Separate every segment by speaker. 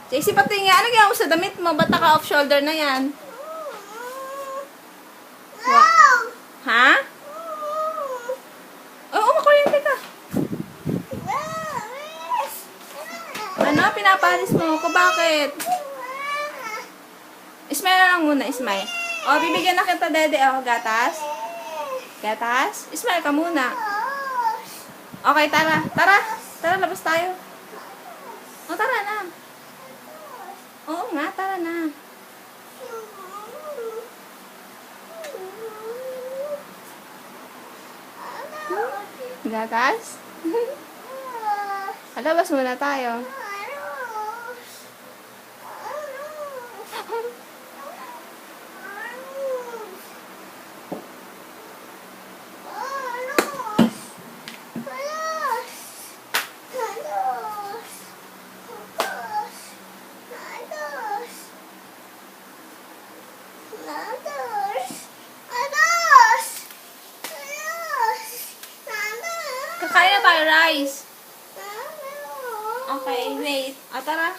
Speaker 1: JC, pati nga. Ano ginawa mo sa damit mo? Ba't naka-off shoulder na yan? Ha? Oo, makuryente ka. Ano? Pinapalis mo ko? Bakit? Ismail na lang muna, Ismail. O, bibigyan na kita, dede. O, gatas. Gatas? Ismail ka muna. Okay, tara. Tara. Tara, labas tayo. O, tara na. Oo nga, tara na. Gatas? Labas muna tayo. Kakain na tayo rice. Okay, wait. O, tara.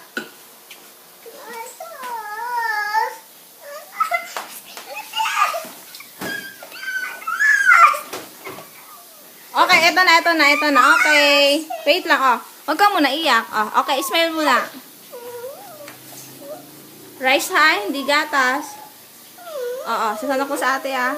Speaker 1: Okay, ito na. Okay. Wait lang, oh. Huwag ka muna iyak. Oh, okay, smile muna. Rice ha, hindi gatas. Oo, sasama ko sa ate, ah.